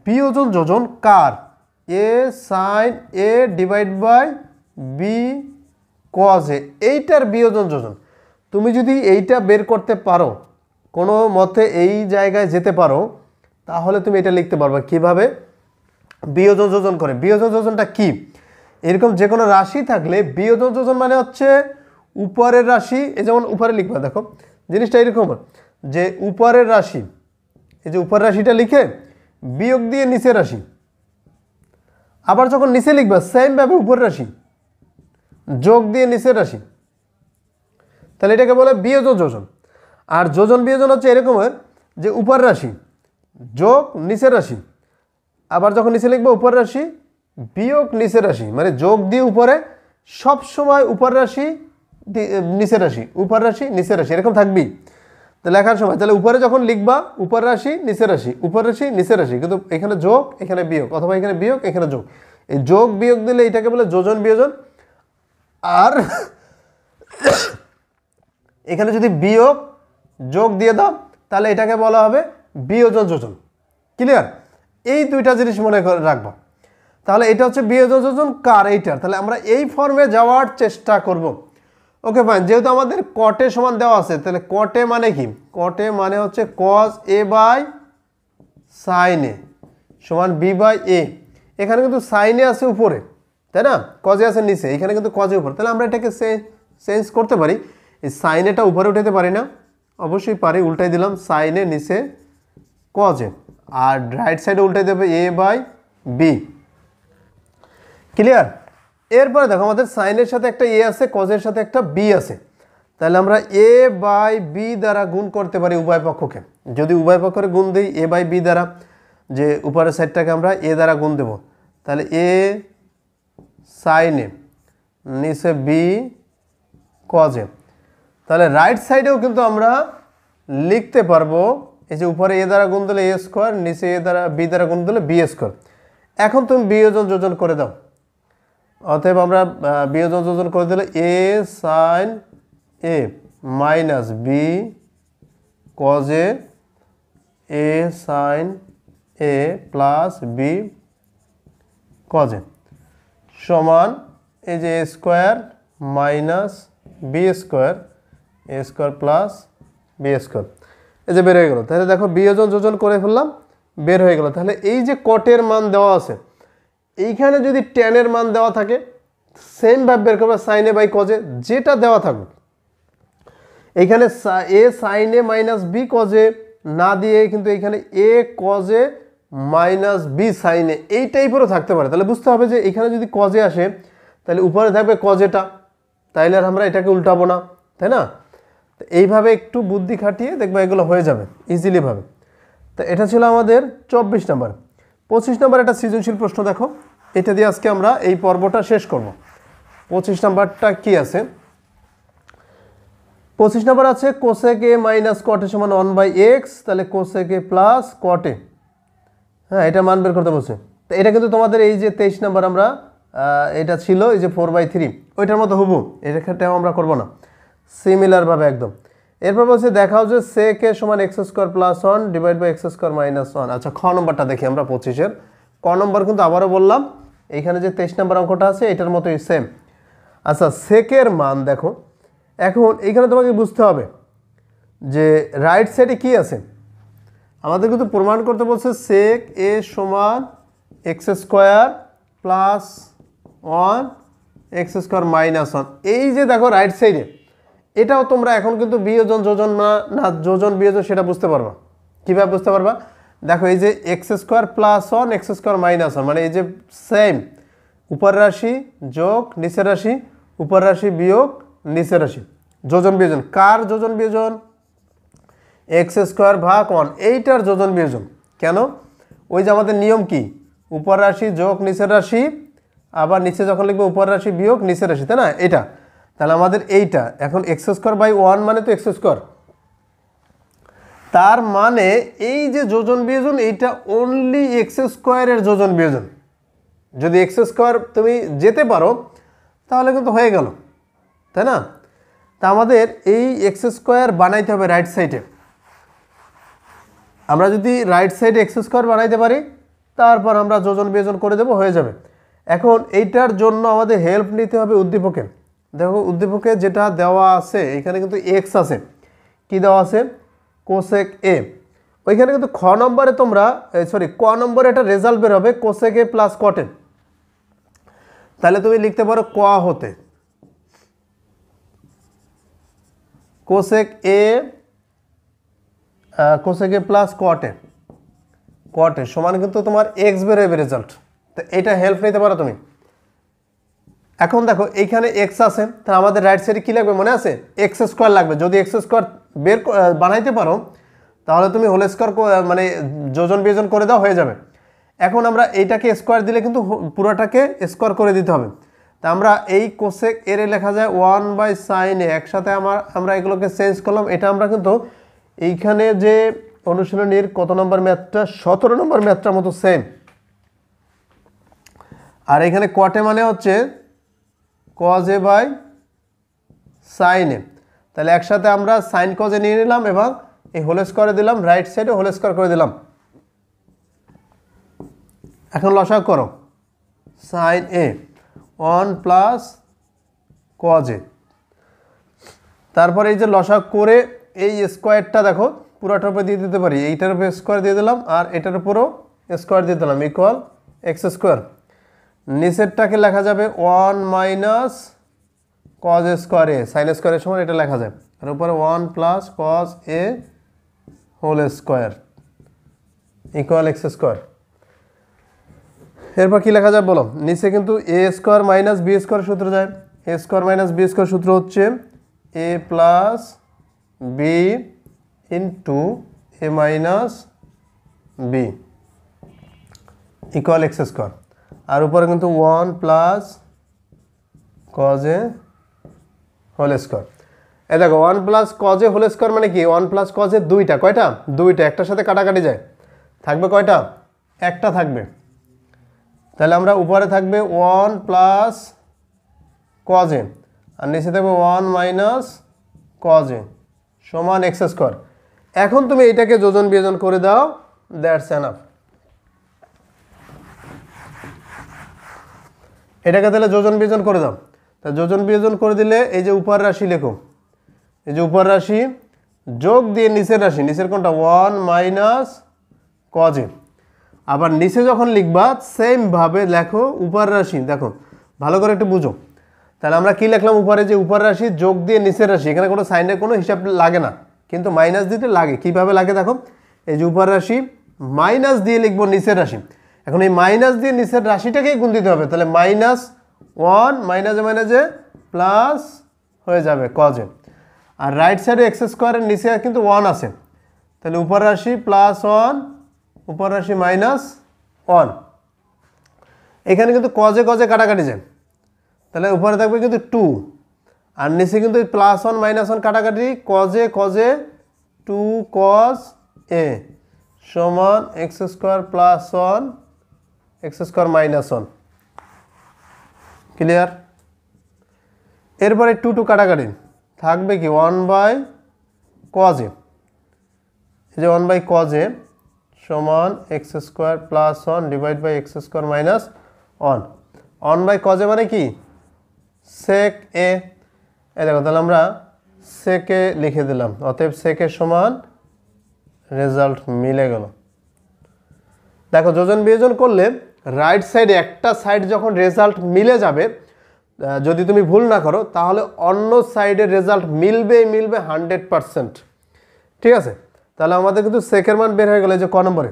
বিয়োজন যোজন কার? A sine A divide by B cos A, এইটার বিয়োজন যোজন। তুমি যদি এইটা বের করতে পারো, কোনো মতে এই জায়গায় যেতে পারো, তাহলে তুমি এটা লিখতে পারবে কিভাবে বিয়োজন যোজন করে। বিয়োজন যোজনটা কি? এরকম যে কোনো রাশি থাকলে বিয়োজন যোজন মানে হচ্ছে উপরের রাশি, এই যেমন উপরে লিখবা। দেখো জিনিসটা এরকম যে উপরের রাশি, এই যে উপরের রাশিটা লিখে বিয়োগ দিয়ে নিচের রাশি, আবার যখন নিচে লিখবা সেম ভাবে উপরের রাশি যোগ দিয়ে নিচের রাশি, তাহলে এটাকে বলে বিয়োজন যোজন। আর যোজন বিয়োজন হচ্ছে এরকম যে উপরের রাশি যোগ নিচের রাশি, আবার যখন নিচে লিখবো উপরের রাশি বিয়োগ নিচের রাশি, মানে যোগ দিয়ে উপরে সব সময় উপর রাশি নিচের রাশি, উপর রাশি নিচের রাশি, এরকম থাকবি। তো লেখার সময় তাহলে উপরে যখন লিখবা উপর রাশি নিচের রাশি, উপর রাশি নিচের রাশি, কিন্তু এখানে যোগ এখানে বিয়োগ, অথবা এখানে বিয়োগ এখানে যোগ। এই যোগ বিয়োগ দিলে এটাকে বলে যোজন বিয়োজন। আর এখানে যদি বিয়োগ যোগ দিয়ে দাও তাহলে এটাকে বলা হবে বিয়োজন যোজন। ক্লিয়ার? এই দুইটা জিনিস মনে করে রাখবো। তাহলে এটা হচ্ছে বিয়োজন যোজন কার, এইটার। তাহলে আমরা এই ফর্মে যাওয়ার চেষ্টা করব। Okay fine. যেহেতু আমাদের কটে সমান দেওয়া আছে, তাহলে কটে মানে কি? কটে মানে হচ্ছে কজ এ বাই সাইন এ সমান বি বাই এ। এখানে কিন্তু সাইনে আছে উপরে, তাই না? কজে আছে নিচে, এখানে কিন্তু কজে উপরে। তাহলে আমরা এটাকে চেঞ্জ করতে পারি। এই সাইনেটা উপরে উঠাতে পারি না? অবশ্যই পারি। উল্টাই দিলাম সাইনে নিচে কজে, আর রাইট সাইডে উল্টাই দেবে এ বাই বি। ক্লিয়ার? এরপরে দেখো আমাদের সাইনের সাথে একটা এ আছে, কজের সাথে একটা বি আছে। তাহলে আমরা এ বাই বি দ্বারা গুণ করতে পারি উভয় পক্ষকে। যদি উভয় পক্ষের গুণ দিই এ বাই বি দ্বারা, যে উপরের সাইডটাকে আমরা এ দ্বারা গুণ দেব, তাহলে এ সাইনে নিচে বি কজে। তাহলে রাইট সাইডেও কিন্তু আমরা লিখতে পারবো এই যে উপরে এ দ্বারা গুণ দিলে এ স্কোয়ার, নিচে এ দ্বারা বি দ্বারা গুণ দিলে বি স্কোয়ার। এখন তুমি বিয়োজন যোজন করে দাও। অতএব আমরা বিয়োজন যোজন করে দিলে A sine A minus B cos A sine A plus B cos A সমান এই যে A square minus B square, A square plus B square. এই যে বের হয়ে গেল। তাহলে দেখো বিয়োজন যোজন করে ফেললাম, বের হয়ে গেল। তাহলে এই যে কটের মান দেওয়া আছে, এইখানে যদি ট্যানের মান দেওয়া থাকে সেম ভাবে বের করবে সাইনে বাই কজে, যেটা দেওয়া থাকুক। এইখানে এ সাইনে মাইনাস বি কজে না দিয়ে কিন্তু এইখানে এ কজে মাইনাস বি সাইনে এই টাইপেরও থাকতে পারে। তাহলে বুঝতে হবে যে এখানে যদি কজে আসে তাহলে উপরে থাকবে কজেটা, তাইলে আর আমরা এটাকে উল্টাবো না, তাই না? তো এইভাবে একটু বুদ্ধি খাটিয়ে দেখবে এগুলো হয়ে যাবে ইজিলি ভাবে। তো এটা ছিল আমাদের 24 নাম্বার। 25 নম্বর একটা সৃজনশীল প্রশ্ন দেখো, এটা দিয়ে আজকে আমরা এই পর্বটা শেষ করব। 25 নম্বরটা কি আছে? 25 নম্বর আছে কোসেক এ মাইনাস কট এ সমান 1/x, তাহলে কোসেক এ প্লাস কট এ, হ্যাঁ এটা মান বের করতে বলছে। তো এটা কিন্তু তোমাদের এই যে 23 নম্বর আমরা এটা ছিল এই যে 4/3 ওইটার মতো হবু, এটা ক্ষেত্রেও আমরা করব না, সিমিলারভাবে একদম। এরপর বলছে দেখাও যে সেক এ সমান x square plus 1 divide by x square minus 1। আচ্ছা খ নম্বরটা দেখি আমরা 25-এর ক নম্বর কিন্তু আবারও বললাম এইখানে যে 23 নম্বর অঙ্কটা আছে এটার মতোই সেম। আচ্ছা সেকের মান দেখো, এখন এইখানে তোমাকে বুঝতে হবে যে রাইট সাইডে কি আছে। আমাদের কিন্তু প্রমাণ করতে বলছে সেক এ সমান x square plus 1 x square minus 1। এই যে দেখো রাইট সাইডে, এটাও তোমরা এখন কিন্তু বিয়োজন যোজন না যোজন বিয়োজন সেটা বুঝতে পারবা। কীভাবে বুঝতে পারবা? দেখো এই যে x square plus 1 x square minus 1 মানে এই যে সেম উপর রাশি যোগ নিচের রাশি, উপর রাশি বিয়োগ নিচের রাশি, যোজন বিয়োজন। কার যোজন বিয়োজন? x স্কোয়ার ভাগ 1 এইটার যোজন বিয়োজন। কেন? ওই যে আমাদের নিয়ম কি, উপর রাশি যোগ নিচের রাশি, আবার নিচে যখন লিখবো উপর রাশি বিয়োগ নিচের রাশি, তাই না? এটা তাহলে আমাদের এইটা এখন x স্কোয়ার বাই 1 মানে তো x স্কোয়ার, তার মানে এই যে যোজন বিয়োজন এইটা অনলি x স্কোয়ারের যোজন বিয়োজন। যদি x স্কোয়ার তুমি যেতে পারো তাহলে কিন্তু হয়ে গেল, তাই না? তা আমাদের এই x স্কোয়ার বানাইতে হবে রাইট সাইডে। আমরা যদি রাইট সাইডে x স্কোয়ার বানাইতে পারি তারপর আমরা যোজন বিয়োজন করে দেবো, হয়ে যাবে। এখন এইটার জন্য আমাদের হেল্প নিতে হবে উদ্দীপকে। দেখো উদ্দীপকে যেটা দেওয়া আছে এখানে কিন্তু x আছে, কি দেওয়া আছে? কোসেক এ। ওইখানে কিন্তু খ নম্বরে তোমরা ক নম্বরে একটা রেজাল্ট বের হবে কোসেক এ প্লাস কট এ, তাহলে তুমি লিখতে পারো ক হতে কোসেক এ প্লাস কট এ সমান কিন্তু তোমার এক্স বের হবে রেজাল্ট। তো এটা হেল্প নিতে পারো তুমি। এখন দেখো এইখানে এক্স আছে, তা আমাদের রাইট সাইডে কী লাগবে মনে আছে? এক্স স্কোয়ার লাগবে। যদি এক্স স্কোয়ার বানাইতে পারো তাহলে তুমি হোল স্কোয়ার মানে যোজন বিয়োজন করে দাও, হয়ে যাবে। এখন আমরা এইটাকে স্কোয়ার দিলে কিন্তু পুরোটাকে স্কোয়ার করে দিতে হবে। তা আমরা এই কোসেক এর লেখা যায় 1/sin a, একসাথে আমরা এগুলোকে চেঞ্জ করলাম। এটা আমরা কিন্তু এইখানে যে অনুশীলনীর কত নম্বর ম্যাথটা 17 নম্বর ম্যাথটার মতো সেম। আর এখানে কটে মানে হচ্ছে কজ এ বাই সাইন এ, তাহলে একসাথে আমরা সাইন কজ এ নিয়ে নিলাম এবং এই হোল স্কোয়ারে দিলাম, রাইট সাইডে হোল স্কোয়ার করে দিলাম। এখন লসাগু করো, sine A 1 plus cos A, তারপরে এই যে লসাগু করে এই স্কোয়ারটা দেখো পুরোটার উপরে দিয়ে দিতে পারি, এইটার উপরে স্কোয়ার দিয়ে দিলাম আর এটার উপরও স্কোয়ার দিয়ে দিলাম, ইকুয়াল এক্স স্কোয়ার। নিচেরটাকে লেখা যাবে 1 minus cos square A, sine স্কোয়ারের সময় এটা লেখা যায়, আর উপরে 1 plus cos A whole square equal X square. এরপর কি লেখা যায় বলো? নিচে কিন্তু A square minus B square সূত্র যায়। A square minus B square সূত্র হচ্ছে A plus B into A minus B equal X square, আর উপরে কিন্তু 1 plus cos A whole square. এ দেখো 1 plus cos A whole square মানে কি? 1 প্লাস কজ এ দুইটা, কয়টা? দুইটা, একটার সাথে কাটাকাটি যায়, থাকবে কয়টা? একটা থাকবে। তাহলে আমরা উপরে থাকবে 1 প্লাস কজ এ আর নিচে থাকবে 1 মাইনাস কজ এ সমান এক্স স্কোয়ার। এখন তুমি এটাকে যোজন বিয়োজন করে দাও, দ্যাটস এনাফ। এটাকে তাহলে যোজন বিয়োজন করে দাও। তা যোজন বিয়োজন করে দিলে এই যে উপর রাশি লেখো, এই যে উপর রাশি যোগ দিয়ে নিচের রাশি, নিচের কোনটা? 1 মাইনাস কজ এ। আবার নিচে যখন লিখবা সেমভাবে লেখো উপর রাশি, দেখো ভালো করে একটু বুঝো। তাহলে আমরা কি লিখলাম? উপরে যে উপর রাশি যোগ দিয়ে নিচের রাশি, এখানে কোনো সাইনের কোনো হিসাব লাগে না, কিন্তু মাইনাস দিতে লাগে। কিভাবে লাগে দেখো, এই যে উপর রাশি মাইনাস দিয়ে লিখবো নিচের রাশি। এখন এই মাইনাস দিয়ে নিচের রাশিটাকেই গুণ দিতে হবে, তাহলে মাইনাস 1 মাইনাসে মাইনাসে প্লাস হয়ে যাবে কজ এ। আর রাইট সাইডে এক্স স্কোয়ারের নিচে কিন্তু 1 আছে, তাহলে উপর রাশি প্লাস 1 উপর রাশি মাইনাস 1। এখানে কিন্তু কজে কজে কাটাকাটি যায়, তাহলে উপরে থাকবে কিন্তু 2, আর নিচে কিন্তু +1 -1 কাটাকাটি, কজে কজে 2 cos a সমান x² + 1 x² - 1। ক্লিয়ার? এরপরে 2 কাটাকাটি থাকবে কি 1/cos a, এই যে 1/cos a সমান x² + 1 / x² - 1। 1/cos a মানে কি sec a, এই দেখো তাহলে আমরা sec a লিখে দিলাম, অতএব sec a সমান রেজাল্ট মিলে গেল। দেখো যোজন বিয়োজন করলে রাইট সাইডে একটা সাইড যখন রেজাল্ট মিলে যাবে, যদি তুমি ভুল না করো, তাহলে অন্য সাইডের রেজাল্ট মিলবে 100%। ঠিক আছে, তাহলে আমাদের কিন্তু সেকের মান বের হয়ে গেল। যে ক নম্বরে,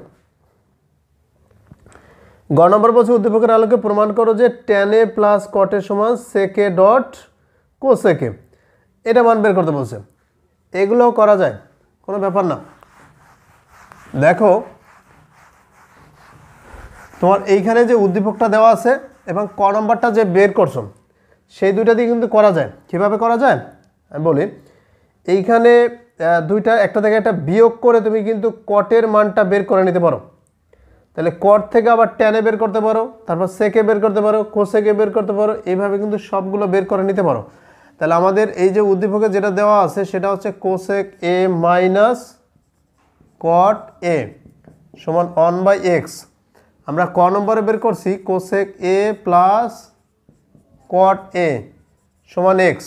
গ নম্বর বলছে উদ্দীপকের আলোকে প্রমাণ করো যে tan a + cot a সমান sec a dot cosec a। এটা মান বের করতে বলছে, এগুলোও করা যায়, কোনো ব্যাপার না। দেখো তোমার এইখানে যে উদ্দীপকটা দেওয়া আছে এবং ক নম্বরটা যে বের করছো, সেই দুইটা দিয়ে কিন্তু করা যায়। কিভাবে করা যায় আমি বলি, এইখানে দুইটা একটা থেকে একটা বিয়োগ করে তুমি কিন্তু কটের মানটা বের করে নিতে পারো। তাহলে কট থেকে আবার tan a বের করতে পারো, তারপর sec a বের করতে পারো, cosec a বের করতে পারো, এইভাবে কিন্তু সবগুলো বের করে নিতে পারো। তাহলে আমাদের এই যে উদ্দীপকে যেটা দেওয়া আছে সেটা হচ্ছে cosec a - cot a সমান 1/x। আমরা ক নম্বরে বের করছি cosec a + cot a সমান x।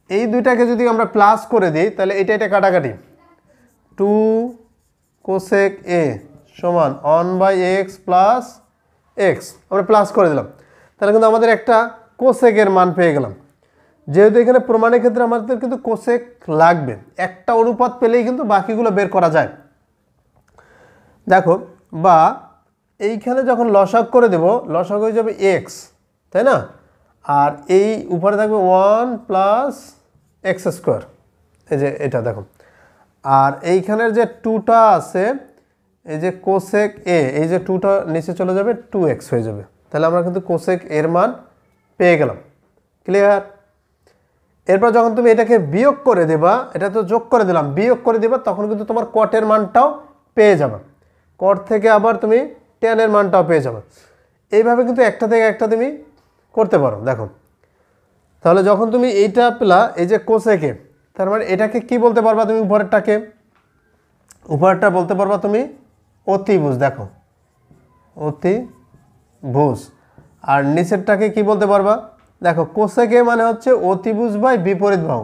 এই দুইটাকে যদি আমরা প্লাস করে দিই তাহলে এটা কাটাকাটি, 2 cosec a সমান 1/x + x, আমরা প্লাস করে দিলাম। তাহলে কিন্তু আমাদের একটা cosec এর মান পেয়ে গেলাম। যেহেতু এখানে প্রমাণের ক্ষেত্রে আমাদের কিন্তু cosec লাগবে, একটা অনুপাত পেলেই কিন্তু বাকিগুলো বের করা যায়। দেখো, বা এইখানে যখন লসাগু করে দেব, লসাগু হয়ে যাবে x, তাই না? আর এই উপরে থাকবে 1 + x², এই যে এটা দেখো। আর এইখানের যে 2টা আছে, এই যে cosec a, এই যে 2টা নিচে চলে যাবে, 2x হয়ে যাবে। তাহলে আমরা কিন্তু cosec এর মান পেয়ে গেলাম। ক্লিয়ার? এরপর যখন তুমি এটাকে বিয়োগ করে দেবা, এটা তো যোগ করে দিলাম, বিয়োগ করে দেবা, তখন কিন্তু তোমার কটের মানটাও পেয়ে যাবে। কট থেকে আবার তুমি tan এর মানটাও পেয়ে যাবে। এইভাবে কিন্তু একটা থেকে একটা তুমি করতে পারো। দেখো তাহলে যখন তুমি এইটা পেলা, এই যে cosec a, তার মানে এটাকে কি বলতে পারবা তুমি? উপরেরটা বলতে পারবা তুমি অতিভুজ। দেখো অতিভুজ। আর নিচেরটাকে কি বলতে পারবা? দেখো cosec a মানে হচ্ছে অতিভুজ বাই বিপরীত বাহু,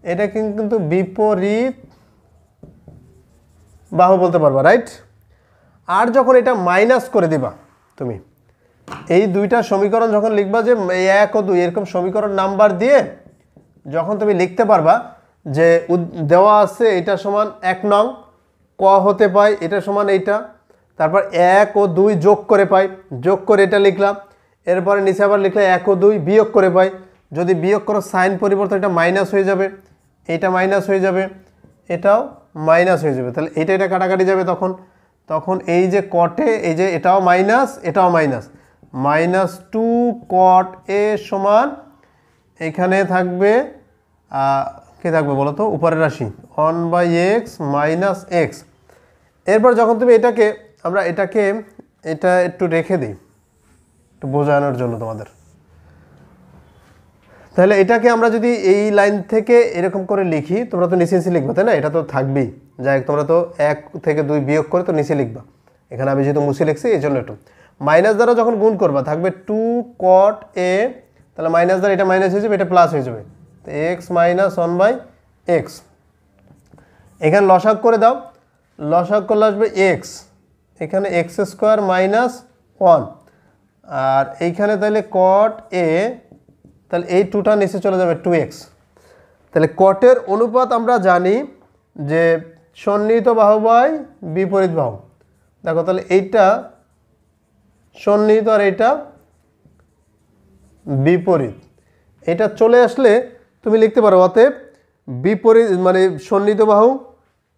এটা কিন্তু বিপরীত বাহু বলতে পারবা, রাইট? আর যখন এটা মাইনাস করে দিবা, তুমি এই দুইটা সমীকরণ যখন লিখবা, যে 1 ও 2 এরকম সমীকরণ নাম্বার দিয়ে যখন তুমি লিখতে পারবা যে দেওয়া আছে এটা সমান 1 নং ক হতে পাই, এটা সমান এইটা, তারপর 1 ও 2 যোগ করে পাই, যোগ করে এটা লিখলাম, এরপরে নিচে আবার লিখলে 1 ও 2 বিয়োগ করে পাই, যদি বিয়োগ করো সাইন পরিবর্তন এটা মাইনাস হয়ে যাবে, এটা মাইনাস হয়ে যাবে, এটাও মাইনাস হয়ে যাবে। তাহলে এটা কাটাকাটি যাবে, তখন এই যে কটে, এই যে এটাও মাইনাস, এটাও মাইনাস, -2 cot a সমান এখানে থাকবে কি থাকবে বলো তো? উপরের রাশি 1/x - x। এরপর যখন তুমি এটাকে, আমরা এটা একটু রেখে দিই একটু বোঝানোর জন্য তোমাদের। তাহলে এটাকে আমরা যদি এই লাইন থেকে এরকম করে লিখি, তোমরা তো নিচে লিখবে, তাই না? এটা তো থাকবেই, যাই তোমরা তো 1 থেকে 2 বিয়োগ করে তো নিচে লিখবা। এখানে আমি যেহেতু মুছে লিখছি এই জন্য একটু মাইনাস দ্বারা যখন গুণ করবা থাকবে 2 cot a, তাহলে মাইনাস দ্বারা এটা মাইনাস হয়ে যাবে, এটা প্লাস হয়ে যাবে, তো x - 1/x। এখানে লসাগু করে দাও, লসাগু করলে আসবে x, এখানে x² - 1, আর এইখানে তাহলে cot a, তাহলে এই 2টা নিচে চলে যাবে 2x। তাহলে কটের অনুপাত আমরা জানি যে সন্নিহিত বাহু বাই বিপরীত বাহু। দেখো তাহলে এইটা সন্নিহিত আর এটা বিপরীত, এটা চলে আসলে তুমি লিখতে পারো অতএব বিপরীত মানে সন্নিহিত বাহু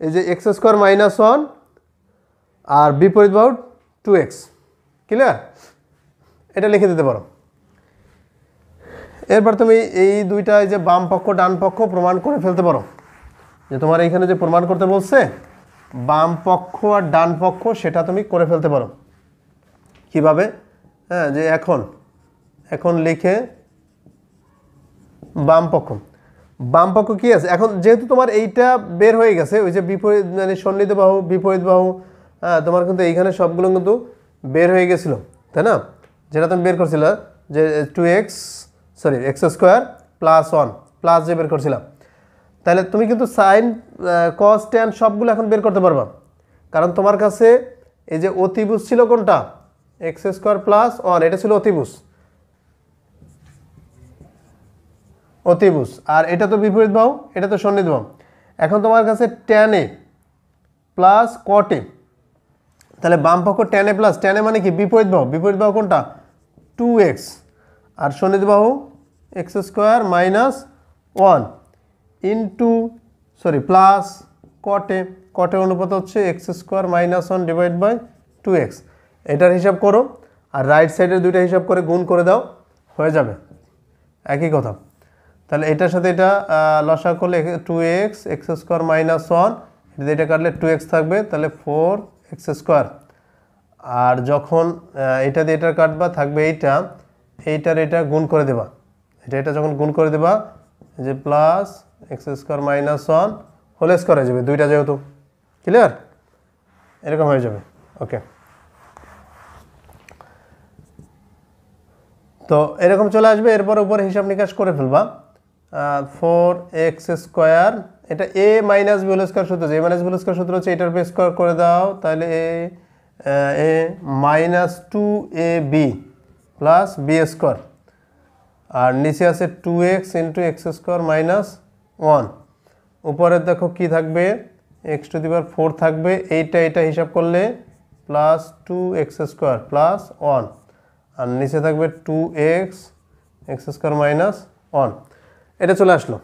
এই যে x² - 1 আর বিপরীত বাহু 2x। ক্লিয়ার? এটা লিখে দিতে পারো। এরপর তুমি এই দুইটা যে বাম পক্ষ ডান পক্ষ প্রমাণ করে ফেলতে পারো, যে তোমার এইখানে যে প্রমাণ করতে বলছে বাম পক্ষ আর ডান পক্ষ, সেটা তুমি করে ফেলতে পারো। কিভাবে? হ্যাঁ, যে এখন লিখে বাম পক্ষ কি আছে, এখন যেহেতু তোমার এইটা বের হয়ে গেছে, ওই যে বিপরীত মানে সন্নিহিত বাহু বিপরীত বাহু, হ্যাঁ তোমার কিন্তু এইখানে সবগুলো কিন্তু বের হয়ে গেছিলো, তাই না? যেটা তুমি বের করছিলে যে এক্স স্কোয়ার প্লাস 1 প্লাস যে বের করছিলাম, তাহলে তুমি কিন্তু সাইন কস ট্যান সবগুলো এখন বের করতে পারবা, কারণ তোমার কাছে এই যে অতিভুজ ছিল কোনটা, এক্স স্কোয়ার প্লাস 1, এটা ছিল অতিভুজ, আর এটা তো বিপরীত বাহু, এটা তো সন্নিহিত বাহু। এখন তোমার কাছে ট্যান এ প্লাস কট এ, তাহলে বাম পক্ষ tan A plus, tan A মানে কি বিপরীত বাহু কোনটা 2x, আর সন্নিহিত বাহু X square minus 1 into plus কটে অনুপাত হচ্ছে X square minus 1 divide by 2x। এটার হিসাব করো, আর রাইট সাইডের দুইটা হিসাব করে গুণ করে দাও, হয়ে যাবে একই কথা। তাহলে এটার সাথে এটা লসা করলে 2x এক্স স্কোয়ার মাইনাস 1, এটা কাটলে 2x থাকবে, তাহলে 4x স্কোয়ার। আর যখন এটা দিয়ে এটা কাটবা থাকবে এটা গুণ করে দেবা, এটা যখন গুণ করে দেবা যে plus X square minus 1 whole square হয়ে যাবে, দুইটা যেহেতু, ক্লিয়ার? এরকম হয়ে যাবে। ওকে, তো এরকম চলে আসবে। এরপর উপরে হিসাব নিকাশ করে ফেলবা, 4x স্কোয়ার, এটা a minus B whole square সূত্র, a minus B whole square সূত্র হচ্ছে এটার স্কোয়ার করে দাও, তাহলে a minus 2ab plus B square, আর নিচে আছে 2x into x square minus 1, উপরে দেখো কি থাকবে x টু দি পাওয়ার 4 থাকবে, এটা হিসাব করলে প্লাস 2x স্কোয়ার প্লাস 1, আর নিচে থাকবে 2x এক্স স্কোয়ার মাইনাস 1। এটা চলে আসলো।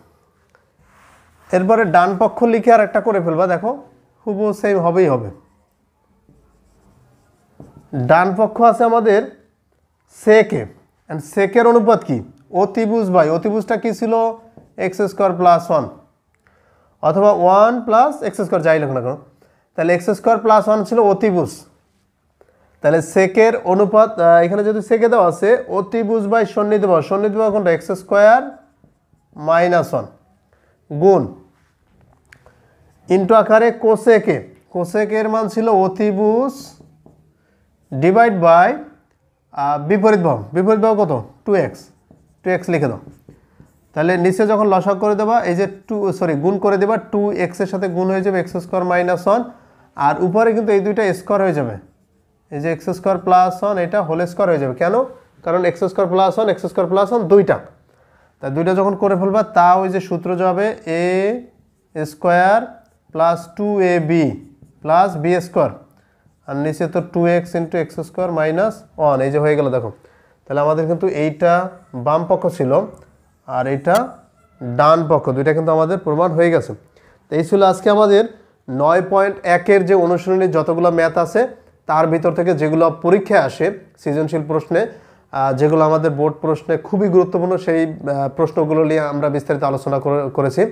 এরপরে ডান পক্ষ লিখে আর একটা করে ফেলবা, দেখো হুবহু সেম হবে। ডান পক্ষ আছে আমাদের সেকে, এন্ড সেকের অনুপাত কি অতিভুজ বাই, অতিভুজটা কি ছিল এক্স স্কোয়ার প্লাস 1 অথবা 1 প্লাস এক্স স্কোয়ার, যাই লিখো না কেন, তাহলে এক্স স্কোয়ার প্লাস 1 ছিল অতিভুজ, তাহলে সেকের অনুপাত এখানে যদি সেকে দেওয়া আছে অতিভুজ বাই সন্নিহিত বাহু কোনটা এক্স স্কোয়ার মাইনাস 1 গুণ ইন্টু আকারে কোসেকের মান ছিল অতিভুজ ডিভাইড বাই বিপরীত বাহু কত 2x লিখে দাও। তাহলে নিচে যখন লসাগু করে দেবা এই যে গুণ করে দেবা 2x এর সাথে গুণ হয়ে যাবে এক্স স্কোয়ার মাইনাস 1, আর উপরে কিন্তু এই দুইটা স্কোয়ার হয়ে যাবে, এই যে এক্স স্কোয়ার প্লাস 1 এটা হোল স্কোয়ার হয়ে যাবে। কেন? কারণ এক্স স্কোয়ার প্লাস 1 দুইটা, তাই দুইটা যখন করে ফেলবা তা ওই যে সূত্র যাবে a square plus 2ab plus B square, আর নিচে তো 2x into x square minus 1, এই যে হয়ে গেল দেখো। তাহলে আমাদের কিন্তু এইটা বাম পক্ষ ছিল আর এইটা ডান পক্ষ, দুইটা কিন্তু আমাদের প্রমাণ হয়ে গেছে। তো এই ছিল আজকে আমাদের 9.1-এর যে অনুশীলনী যতগুলো ম্যাথ আছে তার ভিতর থেকে যেগুলো পরীক্ষায় আসে সৃজনশীল প্রশ্নে, যেগুলো আমাদের বোর্ড প্রশ্নে খুবই গুরুত্বপূর্ণ, সেই প্রশ্নগুলো নিয়ে আমরা বিস্তারিত আলোচনা করেছি।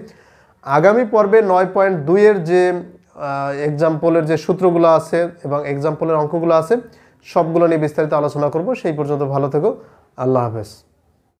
আগামী পর্বে 9.2-এর যে এক্সাম্পলের যে সূত্রগুলো আছে এবং এক্সাম্পলের অঙ্কগুলো আছে সবগুলো নিয়ে বিস্তারিত আলোচনা করব। সেই পর্যন্ত ভালো থেকো, আল্লাহ হাফেজ।